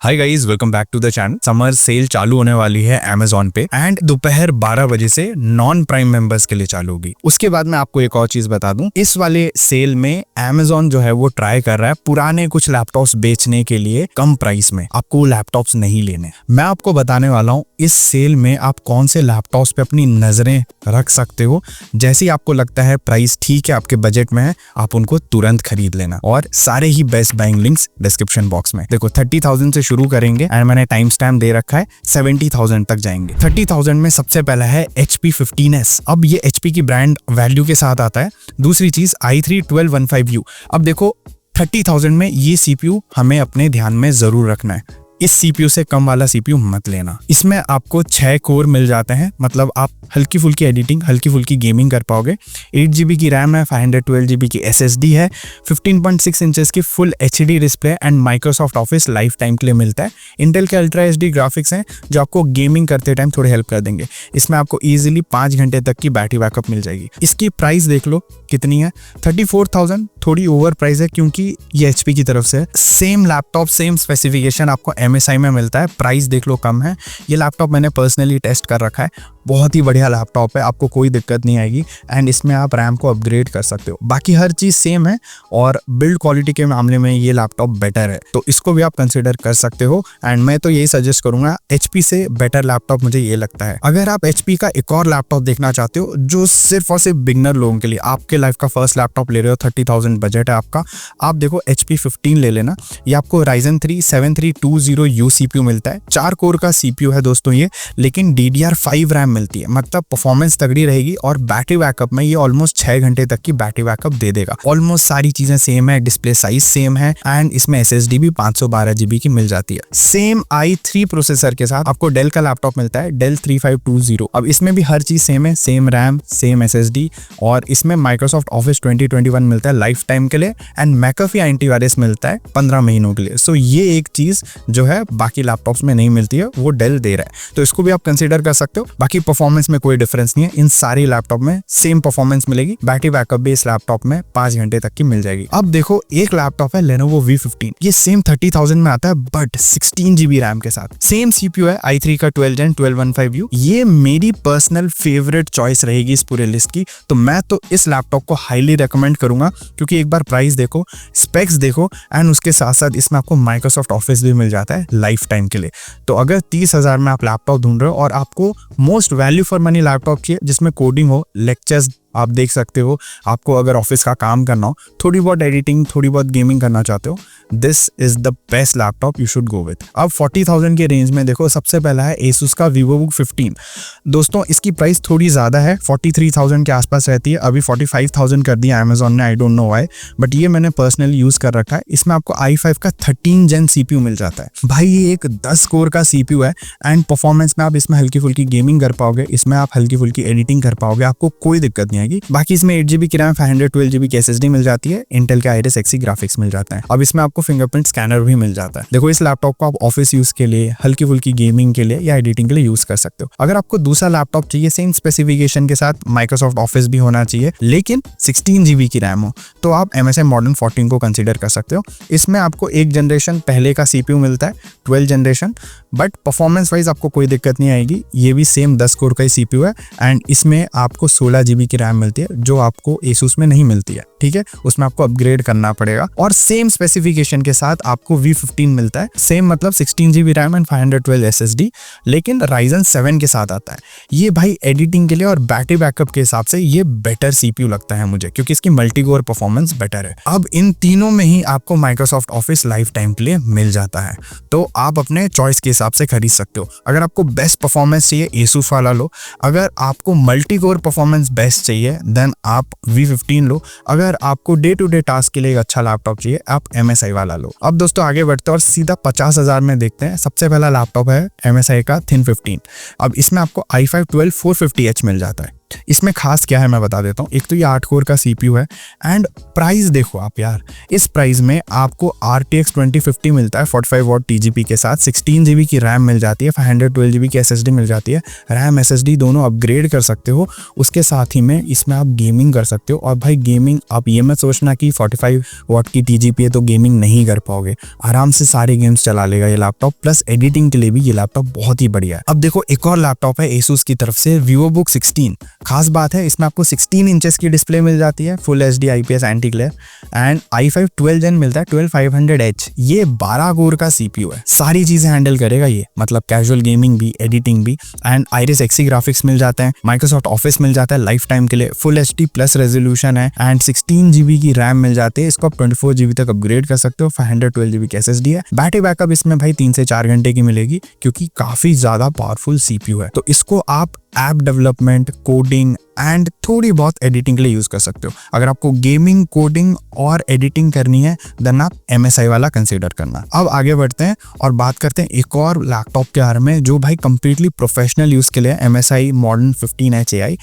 Hi guys, welcome back to the channel. Summer sale चालू होने वाली है Amazon पे एंड दोपहर 12 बजे से नॉन प्राइम मेंबर्स के लिए चालू होगी। उसके बाद मैं आपको एक और चीज बता दूं, इस वाले सेल में Amazon जो है वो ट्राई कर रहा है पुराने कुछ लैपटॉप्स बेचने के लिए कम प्राइस में। आपको लैपटॉप्स नहीं लेने, मैं आपको बताने वाला हूँ इस सेल में आप कौन से लैपटॉप्स पे अपनी नजरें रख सकते हो। जैसे ही आपको लगता है प्राइस ठीक है, आपके बजट में है, आप उनको तुरंत खरीद लेना। और सारे ही best buying links description box में। देखो 30,000 से शुरू करेंगे एंड मैंने टाइम स्टैम्प दे रखा है 70,000 तक जाएंगे। 30,000 में सबसे पहला है HP 15S। अब ये HP की ब्रांड वैल्यू के साथ आता है। दूसरी चीज i3 1215U। अब देखो 30,000 में ये CPU हमें अपने ध्यान में जरूर रखना है। इस CPU से कम वाला CPU मत लेना। इसमें आपको 6 कोर मिल जाते हैं, मतलब आप हल्की फुल्की एडिटिंग, हल्की फुल्की गेमिंग कर पाओगे। 8GB की रैम है, 512GB की SSD है, 15.6 इंचेस की full HD display and Microsoft office life time के लिए मिलता है। इंटेल के अल्ट्रा HD ग्राफिक्स हैं जो आपको गेमिंग करते टाइम थोड़ी हेल्प कर देंगे। इसमें आपको ईजिली 5 घंटे तक की बैटरी बैकअप मिल जाएगी। इसकी प्राइस देख लो कितनी है, 34,000। थोड़ी ओवर प्राइस है क्योंकि ये HP की तरफ से है। सेम लैपटॉप सेम स्पेसिफिकेशन आपको MSI में मिलता है। प्राइस देख लो कम है। ये लैपटॉप मैंने पर्सनली टेस्ट कर रखा है, बहुत ही बढ़िया लैपटॉप है, आपको कोई दिक्कत नहीं आएगी। एंड इसमें आप रैम को अपग्रेड कर सकते हो। बाकी हर चीज सेम है और बिल्ड क्वालिटी के मामले में ये लैपटॉप बेटर है, तो इसको भी आप कंसिडर कर सकते हो। एंड मैं तो यही सजेस्ट करूंगा, HP से बेटर लैपटॉप मुझे ये लगता है। अगर आप HP का एक और लैपटॉप देखना चाहते हो जो सिर्फ और सिर्फ बिगनर लोगों के लिए, आपके लाइफ का फर्स्ट लैपटॉप ले रहे हो, 30,000 बजट है आपका, आप देखो HP 15 ले लेना। ये आपको Ryzen 3 7320U CPU मिलता है। 4 कोर का CPU है दोस्तों ये, लेकिन DDR5 रैम मिलती है, मतलब परफॉर्मेंस तगड़ी रहेगी। और बैटरी बैकअप में ये ऑलमोस्ट 6 घंटे तक की बैटरी बैकअप दे देगा। ऑलमोस्ट सारी चीजें सेम है, डिस्प्ले साइज सेम है एंड इसमें SSD भी 512GB की मिल जाती है। सेम i3 प्रोसेसर के साथ आपको डेल का लैपटॉप मिलता है, डेल 3520। अब इसमें भी हर चीज सेम है, सेम रैम सेम SSD और इसमें माइक्रोसॉफ्ट ऑफिस 2021 मिलता है लाइफ टाइम के लिए एंड मैकेफी एंटीवायरस मिलता है 15 महीनों के लिए। सो ये एक चीज जो है बाकी लैपटॉप्स में नहीं मिलती है, वो डेल दे रहा है, तो इसको भी आप कंसीडर कर सकते हो। बाकी परफॉर्मेंस में कोई डिफरेंस नहीं है, इन सारी लैपटॉप में सेम परफॉर्मेंस मिलेगी। बैटरी बैकअप भी इस लैपटॉप में 5 घंटे तक की मिल जाएगी। अब देखो एक लैपटॉप है Lenovo V15, ये सेम 30,000 में आता है बट 16GB रैम के साथ। सेम CPU है i3 का 12 Gen 1215U। ये मेरी पर्सनल फेवरेट चॉइस रहेगी इस पूरे लिस्ट की, तो मैं तो इस लैपटॉप को हाईली रेकमेंड करूंगा क्योंकि एक बार प्राइस देखो, स्पेक्स देखो एंड उसके साथ साथ इसमें आपको माइक्रोसॉफ्ट ऑफिस भी मिल जाता है लाइफ टाइम के लिए। तो अगर 30,000 में आप लैपटॉप ढूंढ रहे हो और आपको most value for money laptop चाहिए जिसमें कोडिंग हो, लेक्चर्स आप देख सकते हो, आपको अगर ऑफिस का काम करना हो, थोड़ी बहुत एडिटिंग, थोड़ी बहुत गेमिंग करना चाहते हो, this is the best laptop you should go with. अब 40,000 के रेंज में देखो सबसे पहला है Asus का VivoBook 15। दोस्तों इसकी प्राइस थोड़ी ज्यादा है, 43,000 के आसपास रहती है। अभी 45,000 कर दिया Amazon ने, I don't know why, but ये मैंने पर्सनली यूज कर रखा है। इसमें आपको i5 का 13 Gen CPU मिल जाता है। भाई ये एक 10 कोर का CPU है एंड परफॉर्मेंस में आप इसमें हल्की फुल्की गेमिंग कर पाओगे, इसमें आप हल्की फुल्की एडिटिंग कर पाओगे, आपको कोई दिक्कत नहीं आएगी। बाकी इसमें 8GB की रैम 512GB की SSD मिल जाती है, इंटेल का Iris Xe ग्राफिक्स मिल जाता है। अब इसमें आपको फिंगरप्रिंट स्कैनर भी मिल जाता है। देखो इस लैपटॉप को आप ऑफिस यूज के लिए, हल्की फुल्की गेमिंग के लिए या एडिटिंग के लिए यूज कर सकते हो। अगर आपको दूसरा लैपटॉप चाहिए सेम स्पेसिफिकेशन के साथ, माइक्रोसॉफ्ट ऑफिस भी होना चाहिए लेकिन 16GB की रैम हो, तो आप MSI Modern 14 को कंसीडर कर सकते हो। इसमें आपको एक जनरेशन पहले का CPU मिलता है, 12 जनरेशन, बट परफॉर्मेंस वाइज आपको कोई दिक्कत नहीं आएगी। ये भी सेम 10 कोर का ही CPU है एंड इसमें आपको 16GB की रैम मिलती है जो आपको Asus में नहीं मिलती है, ठीक है, उसमें आपको अपग्रेड करना पड़ेगा। और सेम स्पेसिफिकेशन के साथ आपको V15 मिलता है, सेम मतलब 16GB रैम एंड 512 SSD, लेकिन Ryzen 7 के साथ आता है। ये भाई एडिटिंग के लिए और बैटरी बैकअप के हिसाब से ये बेटर CPU लगता है मुझे, क्योंकि इसकी मल्टी कोर परफॉर्मेंस बेटर है। अब इन तीनों में ही आपको माइक्रोसॉफ्ट ऑफिस लाइफ टाइम के लिए मिल जाता है, तो आप अपने चॉइस के हिसाब से खरीद सकते हो। अगर आपको बेस्ट परफॉर्मेंस चाहिए Asus वाला लो, अगर आपको मल्टी कोर परफॉर्मेंस बेस्ट चाहिए देन आप V15 लो, अगर आपको डे टू डे टास्क के लिए एक अच्छा लैपटॉप चाहिए आप MSI वाला लो। अब दोस्तों आगे बढ़ते हैं और सीधा 50,000 में देखते हैं। सबसे पहला लैपटॉप है MSI का Thin 15। अब इसमें आपको i5 12450H मिल जाता है। इसमें खास क्या है मैं बता देता हूँ। एक तो ये 8 कोर का CPU है एंड प्राइस देखो आप यार, इस प्राइस में आपको RTX 2050 मिलता है 45 वॉट TGP के साथ, 16 GB की रैम मिल जाती है, 512 GB की SSD मिल जाती है। रैम SSD दोनों अपग्रेड कर सकते हो, उसके साथ ही में इसमें आप गेमिंग कर सकते हो। और भाई गेमिंग आप ये मत सोचना कि 45 वॉट की TGP है तो गेमिंग नहीं कर पाओगे, आराम से सारे गेम्स चला लेगा ये लैपटॉप। प्लस एडिटिंग के लिए भी ये लैपटॉप बहुत ही बढ़िया है। अब देखो एक और लैपटॉप है Asus की तरफ से, VivoBook 16। खास बात है इसमें आपको 16 इंचेस की डिस्प्ले मिल जाती है, full HD IPS anti glare and i5 12 Gen मिलता है 12500H। ये 12 कोर का CPU है, सारी चीजें हैंडल करेगा ये, मतलब कैजुअल गेमिंग भी, एडिटिंग भी। एंड Iris Xe ग्राफिक्स मिल जाते हैं, Microsoft Office मिल जाता है लाइफ टाइम के लिए, फुल HD प्लस रेजोल्यूशन है एंड 16 GB की रैम मिल जाती है। इसको आप 24 GB तक अपग्रेड कर सकते हो, 512 GB की SSD है। बैटरी बैकअप इसमें भाई 3 से 4 घंटे की मिलेगी क्योंकि काफी ज्यादा पावरफुल CPU है। तो इसको आप ऐप डेवलपमेंट, कोडिंग एंड थोड़ी बहुत एडिटिंग के लिए यूज कर सकते हो। अगर आपको गेमिंग, कोडिंग और एडिटिंग करनी है देन आप MSI वाला कंसीडर करना। अब आगे बढ़ते हैं और बात करते हैं एक और लैपटॉप के बारे में जो भाई कंप्लीटली प्रोफेशनल यूज के लिए MSI Modern 15H AI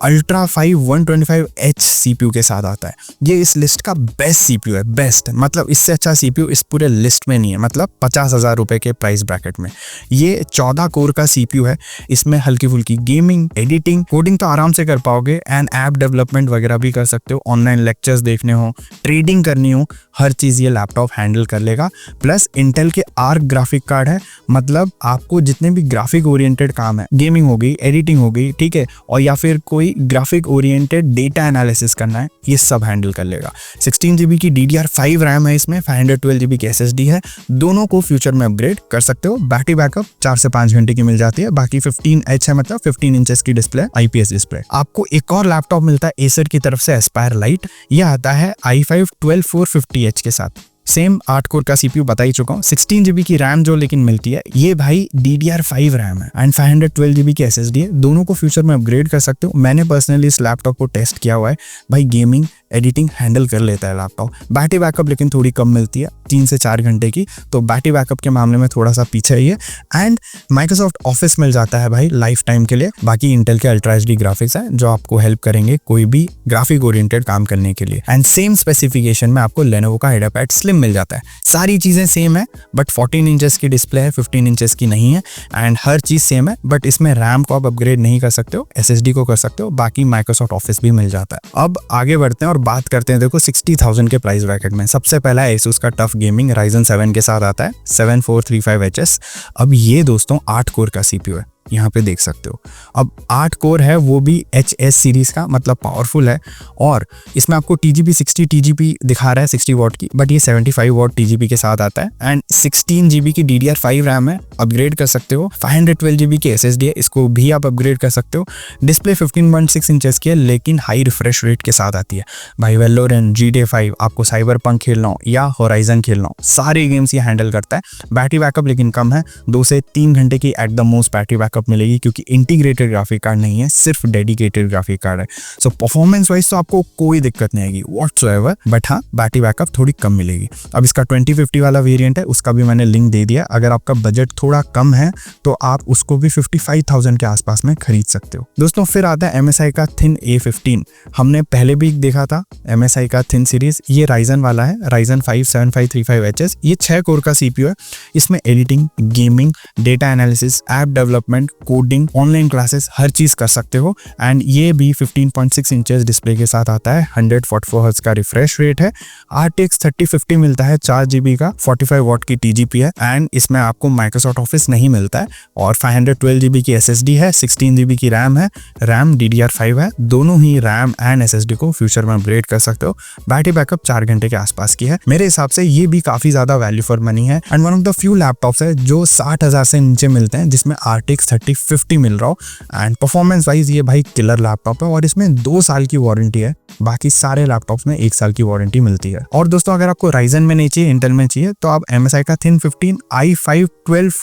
Ultra 5 125H CPU के साथ आता है। ये इस लिस्ट का बेस्ट CPU है, बेस्ट मतलब इससे अच्छा CPU इस पूरे लिस्ट में नहीं है, मतलब 50,000 रुपए के प्राइस ब्रैकेट में। ये 14 कोर का CPU है, इसमें हल्की फुल्की गेमिंग, एडिटिंग, कोडिंग तो आराम से कर पाओगे एंड ऐप डेवलपमेंट वगैरह भी कर सकते हो। ऑनलाइन लेक्चर्स देखने हो, ट्रेडिंग करनी हो, हर चीज ये लैपटॉप हैंडल कर लेगा। प्लस इंटेल के आर्क ग्राफिक कार्ड है, मतलब आपको जितने भी ग्राफिक ओरिएंटेड काम है, गेमिंग हो गई, एडिटिंग हो गई, ठीक है, और या फिर कोई ग्राफिक ओरिएंटेड डेटा एनालिसिस करना है, ये सब हैंडल कर लेगा। 16 GB की DDR5 रैम है इसमें, 512 GB की SSD है। दोनों को फ्यूचर में अपग्रेड कर सकते हो। बैटरी बैकअप 4 से 5 घंटे की मिल जाती है। बाकी 15H है, मतलब 15 इंचेस की डिस्प्ले, IPS डिस्प्ले। आपको एक और लैपटॉप मिलता है Acer की तरफ से, Aspire Lite। यह आता है i5 12450H के साथ। सेम 8 कोर का CPU बता ही चुका हूँ। 16 GB की रैम जो लेकिन मिलती है, ये भाई DDR5 रैम है एंड 512 GB की SSD है। दोनों को फ्यूचर में अपग्रेड कर सकते हो। मैंने पर्सनली इस लैपटॉप को टेस्ट किया हुआ है भाई, गेमिंग, एडिटिंग हैंडल कर लेता है लैपटॉप। बैटरी बैकअप लेकिन थोड़ी कम मिलती है, 3 से 4 घंटे की, तो बैटरी बैकअप के मामले में थोड़ा सा पीछे ही है। एंड माइक्रोसॉफ्ट ऑफिस मिल जाता है भाई लाइफ टाइम के लिए। बाकी इंटेल के अल्ट्रा HD ग्राफिक्स है जो आपको हेल्प करेंगे कोई भी ग्राफिक ओरिएंटेड काम करने के लिए। एंड सेम स्पेसिफिकेशन में आपको लेनोवो का हेडापैड स्लिम मिल जाता है। सारी चीजें सेम है बट 14 इंचेस की डिस्प्ले है, 15 इंचेस की नहीं है। एंड हर चीज सेम है बट इसमें रैम को आप अपग्रेड नहीं कर सकते हो, SSD को कर सकते हो। बाकी माइक्रोसॉफ्ट ऑफिस भी मिल जाता है। अब आगे बढ़ते हैं और बात करते हैं देखो 60,000 के प्राइस ब्रैकेट में। सबसे पहला है Asus का टफ गेमिंग Ryzen 7 के साथ आता है, 7435HS। अब ये दोस्तों 8 कोर का CPU है, यहाँ पे देख सकते हो। अब 8 कोर है, वो भी HS सीरीज का, मतलब पावरफुल है। और इसमें आपको TGP 60 TGP दिखा रहा है 60 वॉट की, बट ये 75 वॉट TGP के साथ आता है। एंड 16 GB की DDR5 रैम है, अपग्रेड कर सकते हो। 512 GB की SSD है, इसको भी आप अपग्रेड कर सकते हो। डिस्प्ले 15.6 इंचेस की है लेकिन हाई रिफ्रेश रेट के साथ आती है भाई। वेलोरेंट, GTA 5, आपको साइबरपंक खेलना हो या होराइजन खेलना हो, सारे गेम्स ये हैंडल करता है। बैटरी बैकअप लेकिन कम है, 2 से 3 घंटे की at the most battery backup मिलेगी क्योंकि इंटीग्रेटेड ग्राफिक कार्ड नहीं है, सिर्फ डेडिकेटेड ग्राफिक कार्ड है। सो परफॉर्मेंस वाइज तो आपको कोई दिक्कत नहीं आएगी व्हाटसोएवर, बट हाँ बैटरी बैकअप थोड़ी कम मिलेगी। अब इसका 2050 वाला वेरिएंट है, उसका भी मैंने लिंक दे दिया। अगर आपका बजट थोड़ा कम है तो आप उसको भी 55,000 के आसपास में खरीद सकते हो। दोस्तों फिर आता है MSI का Thin A15। हमने पहले भी देखा था MSI का Thin सीरीज, ये Ryzen वाला है, Ryzen 5 7535HS। ये 6 कोर का CPU है। इसमें editing, gaming, data analysis, app development, coding, online classes, हर चीज कर सकते हो। एंड ये भी 15.6 इंचेस डिस्प्ले के साथ आता है, 144 हर्ट्ज का रिफ्रेश रेट है। RTX 3050 मिलता है, 4 GB का, 45 वॉट की TGP है। एंड इसमें आपको माइक्रोसॉफ्ट ऑफिस नहीं मिलता है। और 512 GB की SSD है, 16 GB की रैम है, रैम DDR5 है। दोनों ही रैम एंड SSD को फ्यूचर में अपग्रेड कर सकते हो। बैटरी बैकअप 4 घंटे के आसपास की है। मेरे हिसाब से ये भी काफी ज्यादा वैल्यू फॉर मनी है and one of the few laptops है जो 60,000 से नीचे मिलते हैं जिसमें RTX 3050 मिल रहा हो। एंड परफॉर्मेंस वाइज ये भाई किलर लैपटॉप है और इसमें 2 साल की वारंटी है। बाकी सारे लैपटॉप्स में 1 साल की वारंटी मिलती है। और दोस्तों अगर आपको Ryzen में नहीं चाहिए, इंटेल में चाहिए, तो आप MSI का Thin 15 i5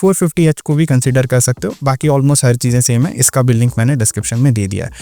450H को भी कंसिडर कर सकते हो। बाकी ऑलमोस्ट हर चीज़ें सेम है, इसका भी लिंक मैंने डिस्क्रिप्शन में दे दिया है।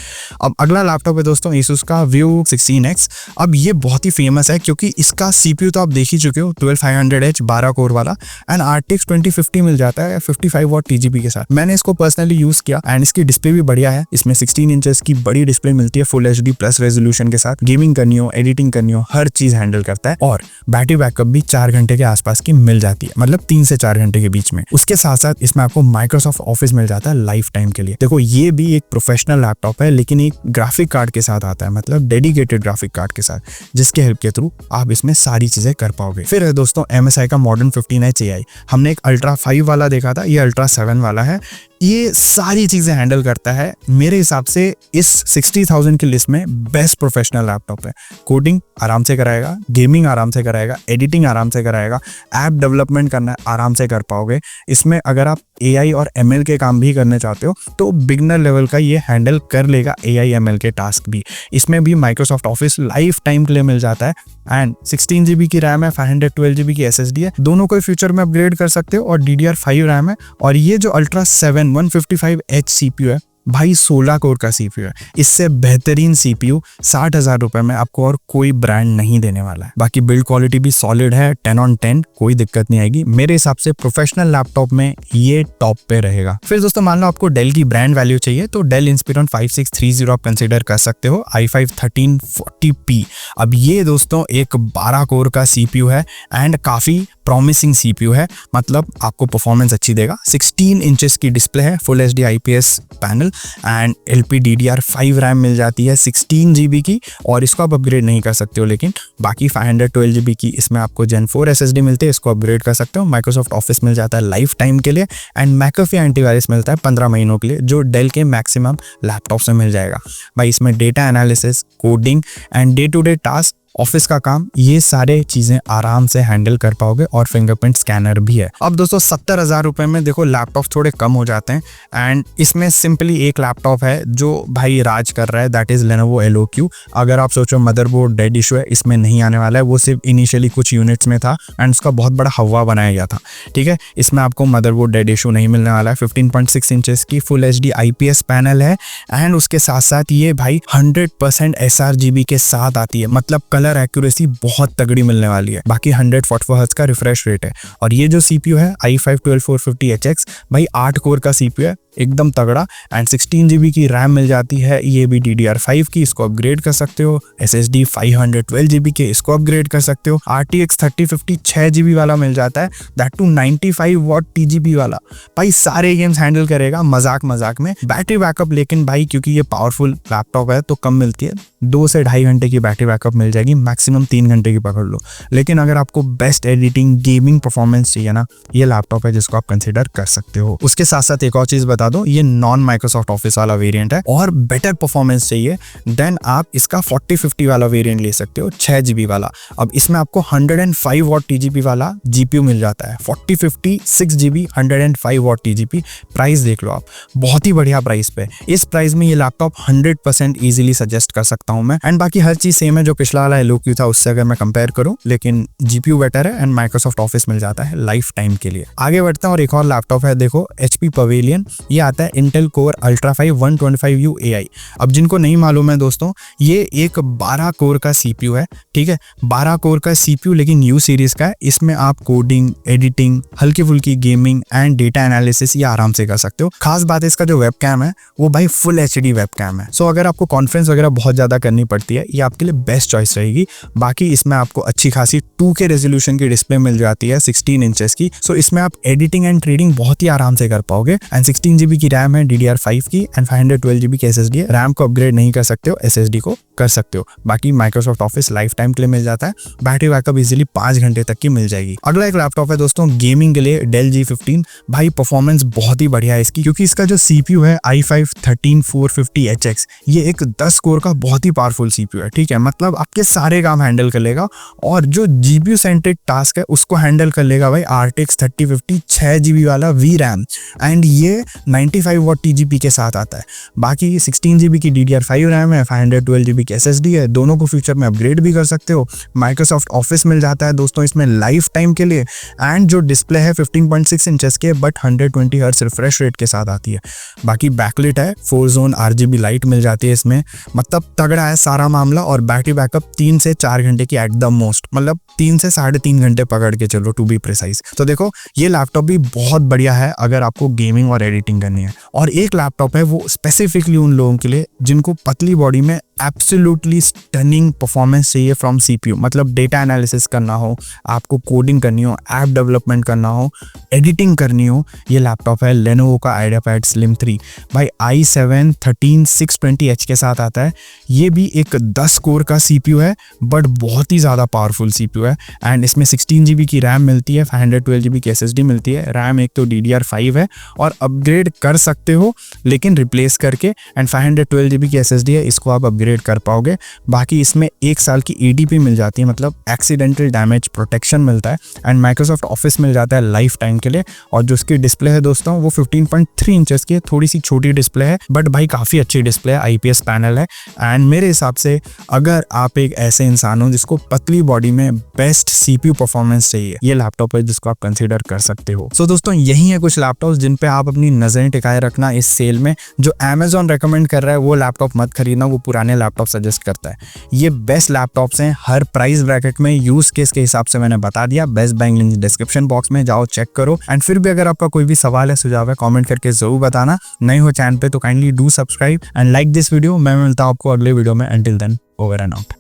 अब अगला लैपटॉप है दोस्तों Asus का View 16X। अब ये बहुत ही फेमस है क्योंकि इसका CPU तो आप देख ही चुके हो, 12500H 12 कोर वाला एंड RTX 2050 मिल जाता है 55 वॉट TGP के साथ। मैंने इसको पर्सनली यूज किया एंड इसकी डिस्प्ले भी बढ़िया है। इसमें 16 इंचेस की बड़ी डिस्प्ले मिलती है फुल HD प्लस रेजोल्यूशन के साथ। गेमिंग करनी हो, एडिटिंग करनी हो, हर चीज हैंडल करता है और बैटरी बैकअप भी 4 घंटे के आसपास की मिल जाती है, मतलब 3 से 4 घंटे के बीच में। उसके साथ साथ इसमें आपको माइक्रोसॉफ्ट ऑफिस मिल जाता है लाइफ टाइम के लिए। देखो ये भी एक प्रोफेशनल लैपटॉप है लेकिन एक ग्राफिक कार्ड के साथ आता है, मतलब डेडिकेटेड ग्राफिक कार्ड के साथ, जिसके हेल्प के थ्रू आप इसमें सारी चीजें कर पाओगे। फिर है दोस्तों MSI का मॉडर्न 15H AI। हमने एक अल्ट्रा 5 वाला देखा था, ये अल्ट्रा 7 वाला है। ये सारी चीजें हैंडल करता है। मेरे हिसाब से इस 60,000 की लिस्ट में बेस्ट प्रोफेशनल लैपटॉप है। कोडिंग आराम से कराएगा, गेमिंग आराम से कराएगा, एडिटिंग आराम से कराएगा, ऐप डेवलपमेंट करना आराम से कर पाओगे। इसमें अगर आप AI और ML के काम भी करने चाहते हो तो बिगनर लेवल का ये हैंडल कर लेगा AI ML के टास्क भी। इसमें भी माइक्रोसॉफ्ट ऑफिस लाइफ टाइम के लिए मिल जाता है एंड 16 GB की रैम है, 512 GB की SSD है। दोनों को फ्यूचर में अपग्रेड कर सकते हो और DDR5 रैम है। और ये जो अल्ट्रा 7 155H CPU है भाई 16 कोर का CPU है। इससे बेहतरीन CPU 60,000 रुपए में आपको और कोई ब्रांड नहीं देने वाला है। बाकी बिल्ड क्वालिटी भी सॉलिड है, 10 on 10, कोई दिक्कत नहीं आएगी। मेरे हिसाब से प्रोफेशनल लैपटॉप में ये टॉप पे रहेगा। फिर दोस्तों मान लो आपको डेल की ब्रांड वैल्यू चाहिए तो डेल इंस्पिरॉन 5630 आप कंसिडर कर सकते हो, i5 1340p। अब ये दोस्तों एक 12 कोर का CPU है एंड काफी प्रॉमिसिंग CPU है, मतलब आपको परफॉर्मेंस अच्छी देगा। 16 इंचेस की डिस्प्ले है, full HD IPS panel and LPDDR5 RAM मिल जाती है 16 GB की, और इसको आप अपग्रेड नहीं कर सकते हो। लेकिन बाकी 512 GB की इसमें आपको Gen 4 SSD मिलती है, इसको अपग्रेड कर सकते हो। माइक्रोसॉफ्ट ऑफिस मिल जाता है लाइफ टाइम के लिए एंड मैकेफी एंटीवायरस मिलता है 15 महीनों के लिए, जो डेल के मैक्सिमम लैपटॉप से मिल जाएगा। भाई इसमें data analysis, coding and day to day task, office का काम, ये सारे चीजें आराम से हैंडल कर पाओगे और फिंगरप्रिंट स्कैनर भी है। अब दोस्तों 70,000 रुपए में देखो लैपटॉप थोड़े कम हो जाते हैं एंड इसमें सिंपली एक लैपटॉप है जो भाई राज कर रहा है, दैट इज Lenovo LOQ। अगर आप सोचो मदरबोर्ड डेड इशू है, इसमें नहीं आने वाला है, वो सिर्फ इनिशियली कुछ यूनिट्स में था एंड उसका बहुत बड़ा हवा बनाया गया था। ठीक है, इसमें आपको मदरबोर्ड डेड इशू नहीं मिलने वाला है। 15.6 इंचेस की फुल HD IPS पैनल है एंड उसके साथ साथ ये भाई 100% sRGB के साथ आती है, मतलब कलर एक्यूरेसी बहुत तगड़ी मिलने वाली है। बाकी 144 हर्ट्ज का रिफ्रेश रेट है। और ये जो CPU है i5 12450HX भाई 8 कोर का CPU है, एकदम तगड़ा एंड 16 GB की रैम मिल जाती है। ये भी DDR5 की, इसको अपग्रेड कर सकते हो। SSD 512 GB के, इसको अपग्रेड कर सकते हो। RTX 3050 6 GB वाला मिल जाता है, दैट टू 95 वॉट TGP वाला। भाई सारे गेम्स हैंडल करेगा मजाक में। बैटरी बैकअप लेकिन भाई क्योंकि ये पावरफुल लैपटॉप है तो कम मिलती है, 2 से 2.5 घंटे की बैटरी बैकअप मिल जाएगी, मैक्सिमम 3 घंटे की पकड़ लो। लेकिन अगर आपको बेस्ट एडिटिंग गेमिंग परफॉर्मेंस चाहिए ना, ये लैपटॉप है जिसको आप कंसिडर कर सकते हो। उसके साथ साथ एक और चीज बता दो, ये नॉन माइक्रोसॉफ्ट ऑफिस वाला वेरिएंट है और बेटर परफॉर्मेंस चाहिए देन आप इसका 4050 वाला वेरिएंट ले सकते हो, 6 GB वाला। अब इसमें आपको 105 वॉट TGP वाला GPU मिल जाता है। 4050 6 GB 105 वॉट TGP। प्राइस देख लो आप, बहुत ही बढ़िया प्राइस पे। इस प्राइस में ये लैपटॉप 100% इजीली सजेस्ट कर सकता हूं मैं। एंड बाकी हर चीज सेम है, जो पिछला वाला LOQ था उससे अगर मैं कंपेयर करूं, लेकिन GPU बेटर है एंड माइक्रोसॉफ्ट ऑफिस मिल जाता है लाइफ टाइम के लिए। आगे बढ़ते हैं और एक और लैपटॉप है, देखो HP पवेलियन। ये आता है Intel Core Ultra 5 125U AI। अब जिनको नहीं मालूम है दोस्तों, ये एक 12 कोर का CPU है। ठीक है, 12 कोर का CPU लेकिन U सीरीज का है। इसमें आप कोडिंग, एडिटिंग, हल्की फुल्की गेमिंग एंड डेटा एनालिसिस ये आराम से कर सकते हो। खास बात है इसका जो वेब कैम है वो भाई फुल HD वेब कैम है। सो अगर आपको कॉन्फ्रेंस वगैरह बहुत ज्यादा करनी पड़ती है, ये आपके लिए बेस्ट चॉइस रहेगी। बाकी इसमें आपको अच्छी खासी 2K रेजोल्यूशन की डिस्प्ले मिल जाती है 16 इंचेस की। सो इसमें आप एडिटिंग एंड ट्रेडिंग बहुत ही आराम से कर पाओगे एंड 16 GB की रैम है DDR5 की एंड 512 GB की SSD है। रैम को अपग्रेड नहीं कर सकते हो, SSD को कर सकते हो। बाकी माइक्रोसॉफ्ट ऑफिस लाइफ टाइम के लिए मिल जाता है। बैटरी बैकअप इजीली 5 घंटे तक की मिल जाएगी। अगला एक लैपटॉप है दोस्तों गेमिंग के लिए, डेल G15। भाई परफॉर्मेंस बहुत ही बढ़िया है इसकी, क्योंकि इसका जो CPU है i5 13450HX, ये एक 10 कोर का बहुत ही पावरफुल CPU है। ठीक है, मतलब आपके सारे काम हैंडल कर लेगा और जो GPU सेंट्रिक टास्क है उसको हैंडल कर लेगा भाई RTX 3050 6 GB वाला VRAM एंड ये 95 वॉट TGP के साथ आता है। बाकी 16 GB की DDR5 रैम है, 512 GB की SSD है, दोनों को फ्यूचर में अपग्रेड भी कर सकते हो। माइक्रोसॉफ्ट ऑफिस मिल जाता है दोस्तों इसमें लाइफ टाइम के लिए, एंड जो डिस्प्ले है 15.6 इंचेस के बट 120 हर्ट्ज रिफ्रेश रेट के साथ आती है। बाकी बैकलिट है, 4 जोन RGB लाइट मिल जाती है इसमें, मतलब तगड़ा है सारा मामला। और बैटरी बैकअप 3 से 4 घंटे की एट द मोस्ट, मतलब 3 से 3.5 घंटे पकड़ के चलो टू बी प्रिसाइज। तो देखो ये लैपटॉप भी बहुत बढ़िया है अगर आपको गेमिंग और एडिटिंग करनी है। और एक लैपटॉप है वो स्पेसिफिकली उन लोगों के लिए जिनको पतली बॉडी में एब्सोल्युटली स्टनिंग परफॉर्मेंस चाहिए फ्रॉम CPU, मतलब डेटा एनालिसिस करना हो, आपको कोडिंग करनी हो, ऐप डेवलपमेंट करना हो, एडिटिंग करनी हो, ये लैपटॉप है लेनोवो का आइडियापैड स्लिम 3 भाई i7 13620H के साथ आता है। ये भी एक 10 कोर का CPU है बट बहुत ही ज़्यादा पावरफुल CPU है। एंड इसमें 16 GB की रैम मिलती है, 512 GB की SSD मिलती है। रैम एक तो DDR5 है और अपग्रेड कर सकते हो लेकिन रिप्लेस करके, एंड 512 GB की SSD है, इसको आप अपग्रेड कर पाओगे। बाकी इसमें 1 साल की ADP मिल जाती है, मतलब एक्सीडेंटल डैमेज प्रोटेक्शन मिलता है। एंड माइक्रोसॉफ्ट ऑफिस मिल जाता है लाइफ टाइम के लिए। और जो उसकी डिस्प्ले है दोस्तों वो 15.3 इंचेस की है, थोड़ी सी छोटी डिस्प्ले है बट भाई काफ़ी अच्छी डिस्प्ले है, IPS पैनल है। एंड मेरे हिसाब से अगर आप एक ऐसे इंसान हो जिसको पतली बॉडी में बेस्ट CPU परफॉर्मेंस चाहिए, ये लैपटॉप है जिसको आप कंसीडर कर सकते हो। सो दोस्तों यही है कुछ लैपटॉप्स जिन पे आप अपनी नजरें टिकाए रखना इस सेल में। जो Amazon रेकमेंड कर रहा है वो लैपटॉप मत खरीदना, वो पुराने लैपटॉप सजेस्ट करता है। ये बेस्ट लैपटॉप्स हैं हर प्राइस ब्रैकेट में, यूज केस के हिसाब से मैंने बता दिया। Best buying link description box में जाओ, चेक करो। एंड फिर भी अगर आपका कोई भी सवाल है, सुझाव है, कमेंट करके जरूर बताना। नए हो चैनल पे तो kindly do subscribe and like this video. मैं मिलता हूं आपको अगले वीडियो में। Until then, over and out.